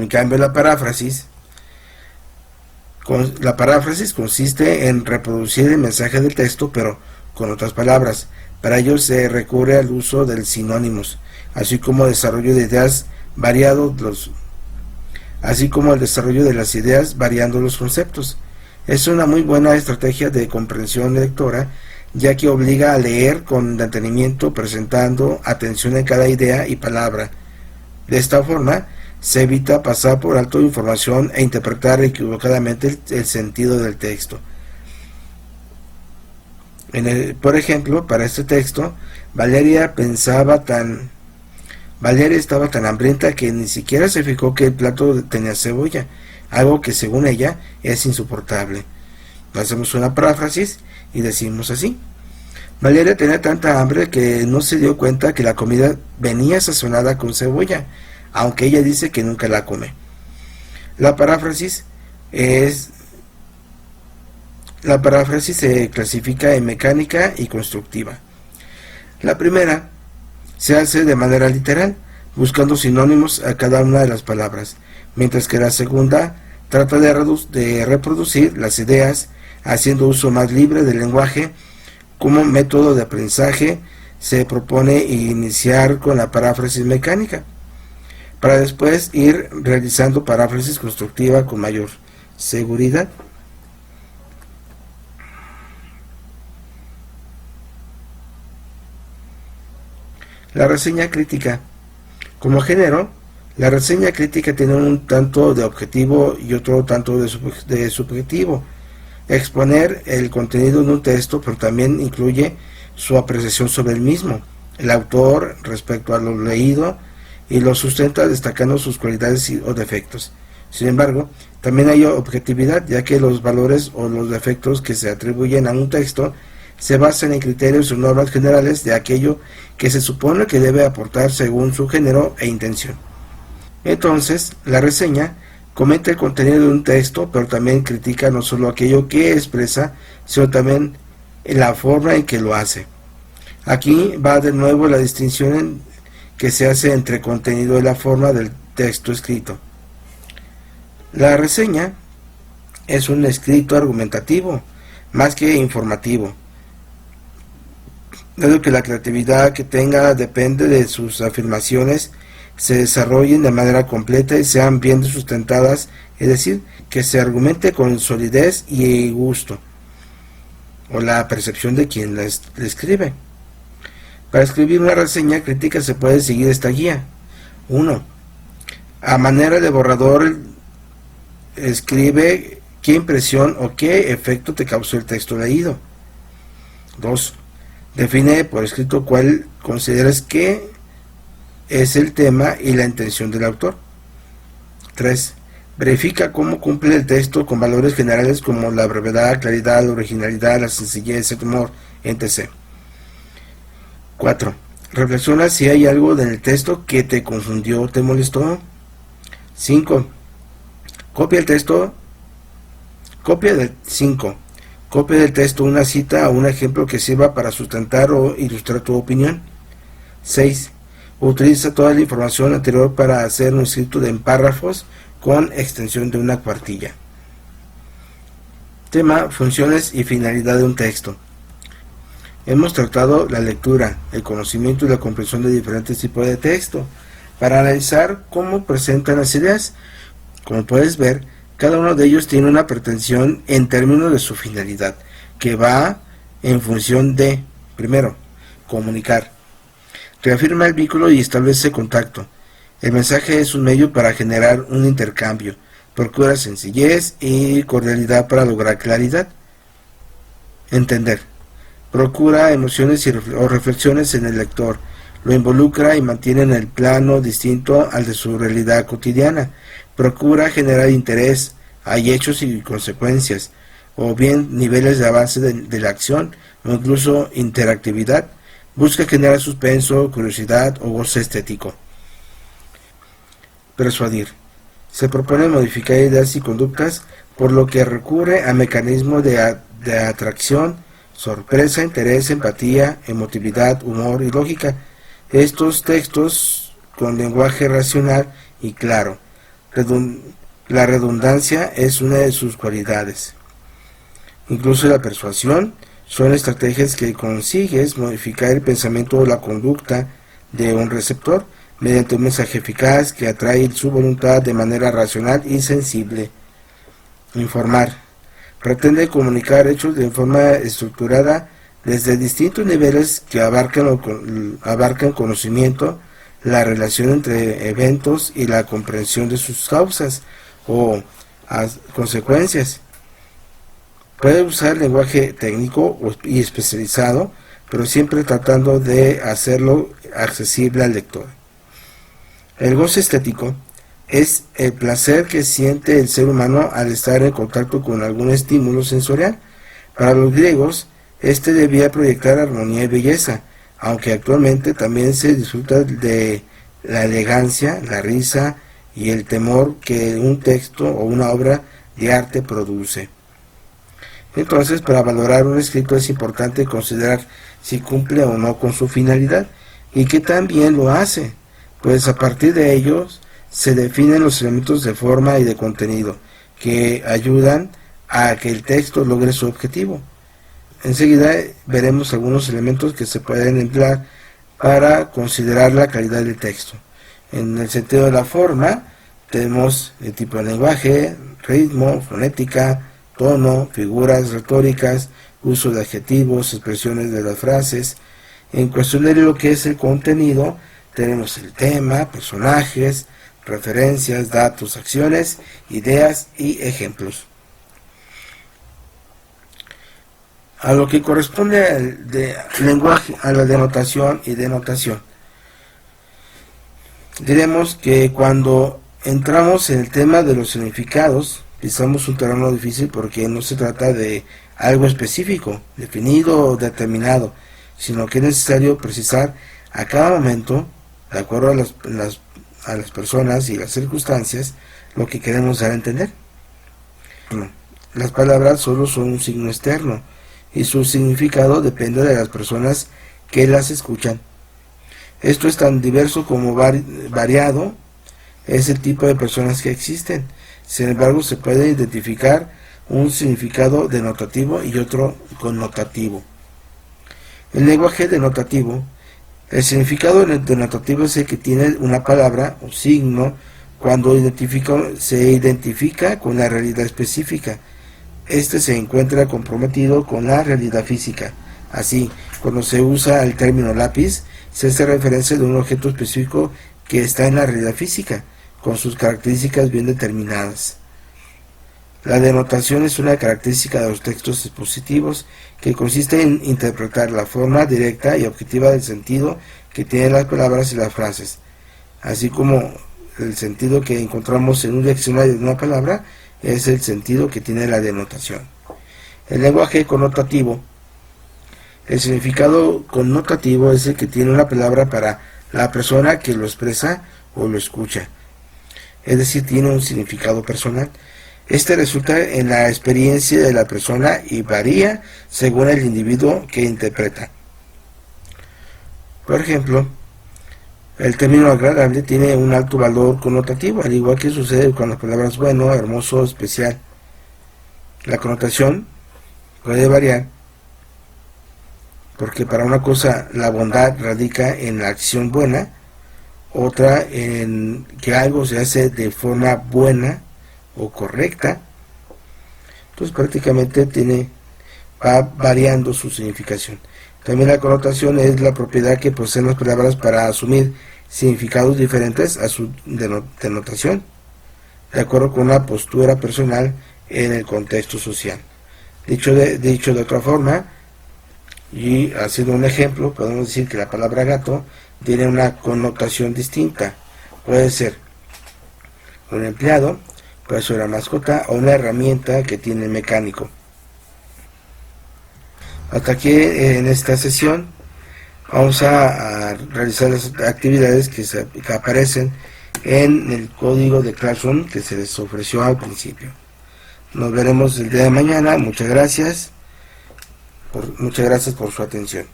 En cambio, la paráfrasis consiste en reproducir el mensaje del texto, pero con otras palabras. Para ello se recurre al uso de sinónimos, así como el desarrollo de las ideas variando los conceptos. Es una muy buena estrategia de comprensión lectora, ya que obliga a leer con detenimiento, presentando atención en cada idea y palabra. De esta forma, se evita pasar por alto información e interpretar equivocadamente el sentido del texto. Por ejemplo, para este texto, Valeria estaba tan hambrienta que ni siquiera se fijó que el plato tenía cebolla, algo que según ella es insoportable. Hacemos una paráfrasis y decimos así: Valeria tenía tanta hambre que no se dio cuenta que la comida venía sazonada con cebolla, aunque ella dice que nunca la come. La paráfrasis se clasifica en mecánica y constructiva. La primera se hace de manera literal, buscando sinónimos a cada una de las palabras, mientras que la segunda trata de reproducir las ideas, haciendo uso más libre del lenguaje. Como método de aprendizaje, se propone iniciar con la paráfrasis mecánica, para después ir realizando paráfrasis constructiva con mayor seguridad. La reseña crítica. Como género, la reseña crítica tiene un tanto de objetivo y otro tanto de subjetivo. Exponer el contenido de un texto, pero también incluye su apreciación sobre el mismo, el autor respecto a lo leído, y lo sustenta destacando sus cualidades o defectos. Sin embargo, también hay objetividad, ya que los valores o los defectos que se atribuyen a un texto se basan en criterios o normas generales de aquello que se supone que debe aportar según su género e intención. Entonces, la reseña comenta el contenido de un texto, pero también critica no solo aquello que expresa, sino también la forma en que lo hace. Aquí va de nuevo la distinción que se hace entre contenido y la forma del texto escrito. La reseña es un escrito argumentativo, más que informativo, dado que la creatividad que tenga depende de sus afirmaciones se desarrollen de manera completa y sean bien sustentadas, es decir, que se argumente con solidez y gusto, o la percepción de quien la escribe. Para escribir una reseña crítica se puede seguir esta guía. 1. A manera de borrador, escribe qué impresión o qué efecto te causó el texto leído. 2. Define por escrito cuál consideras que es el tema y la intención del autor. 3. Verifica cómo cumple el texto con valores generales como la brevedad, claridad, la originalidad, la sencillez, el humor, etc. 4. Reflexiona si hay algo en el texto que te confundió o te molestó. 5. Copia del texto una cita o un ejemplo que sirva para sustentar o ilustrar tu opinión. 6. Utiliza toda la información anterior para hacer un escrito en párrafos con extensión de una cuartilla. Tema: funciones y finalidad de un texto. Hemos tratado la lectura, el conocimiento y la comprensión de diferentes tipos de texto para analizar cómo presentan las ideas. Como puedes ver, cada uno de ellos tiene una pretensión en términos de su finalidad, que va en función de, primero, comunicar. Reafirma el vínculo y establece contacto. El mensaje es un medio para generar un intercambio. Procura sencillez y cordialidad para lograr claridad. Entender. Procura emociones o reflexiones en el lector. Lo involucra y mantiene en el plano distinto al de su realidad cotidiana. Procura generar interés. Hay hechos y consecuencias, o bien niveles de avance de la acción, o incluso interactividad. Busca generar suspenso, curiosidad o goce estético. Persuadir. Se propone modificar ideas y conductas, por lo que recurre a mecanismos de atracción, sorpresa, interés, empatía, emotividad, humor y lógica. Estos textos con lenguaje racional y claro La redundancia es una de sus cualidades. Incluso la persuasión son estrategias que consigues modificar el pensamiento o la conducta de un receptor mediante un mensaje eficaz que atrae su voluntad de manera racional y sensible. Informar. Pretende comunicar hechos de forma estructurada desde distintos niveles que abarcan conocimiento, la relación entre eventos y la comprensión de sus causas o consecuencias. Puede usar lenguaje técnico y especializado, pero siempre tratando de hacerlo accesible al lector. El goce estético es el placer que siente el ser humano al estar en contacto con algún estímulo sensorial. Para los griegos, este debía proyectar armonía y belleza, aunque actualmente también se disfruta de la elegancia, la risa y el temor que un texto o una obra de arte produce. Entonces, para valorar un escrito es importante considerar si cumple o no con su finalidad y que también lo hace, pues a partir de ellos se definen los elementos de forma y de contenido que ayudan a que el texto logre su objetivo. Enseguida veremos algunos elementos que se pueden emplear para considerar la calidad del texto. En el sentido de la forma, tenemos el tipo de lenguaje, ritmo, fonética, tono, figuras retóricas, uso de adjetivos, expresiones de las frases. En cuestión de lo que es el contenido, tenemos el tema, personajes, referencias, datos, acciones, ideas y ejemplos. A lo que corresponde al lenguaje, a la denotación y denotación, diremos que cuando entramos en el tema de los significados, pisamos un terreno difícil porque no se trata de algo específico, definido o determinado, sino que es necesario precisar a cada momento, de acuerdo a las personas y las circunstancias, lo que queremos dar a entender. Las palabras solo son un signo externo y su significado depende de las personas que las escuchan. Esto es tan diverso como variado es el tipo de personas que existen. Sin embargo, se puede identificar un significado denotativo y otro connotativo. El lenguaje denotativo, el significado denotativo es el que tiene una palabra o signo cuando se identifica con la realidad específica. Este se encuentra comprometido con la realidad física. Así, cuando se usa el término lápiz, se hace referencia de un objeto específico que está en la realidad física, con sus características bien determinadas. La denotación es una característica de los textos expositivos que consiste en interpretar la forma directa y objetiva del sentido que tienen las palabras y las frases, así como el sentido que encontramos en un diccionario de una palabra es el sentido que tiene la denotación. El lenguaje connotativo. El significado connotativo es el que tiene una palabra para la persona que lo expresa o lo escucha, es decir, tiene un significado personal. Este resulta en la experiencia de la persona y varía según el individuo que interpreta. Por ejemplo, el término agradable tiene un alto valor connotativo, al igual que sucede con las palabras bueno, hermoso, especial. La connotación puede variar, porque para una cosa la bondad radica en la acción buena, otra en que algo se hace de forma buena o correcta. Entonces prácticamente va variando su significación. También la connotación es la propiedad que poseen las palabras para asumir significados diferentes a su denotación, de acuerdo con una postura personal en el contexto social. Dicho de otra forma, y haciendo un ejemplo, podemos decir que la palabra gato tiene una connotación distinta. Puede ser un empleado, puede ser una mascota o una herramienta que tiene el mecánico. Hasta aquí en esta sesión vamos a realizar las actividades que aparecen en el código de Classroom que se les ofreció al principio. Nos veremos el día de mañana. Muchas gracias por su atención.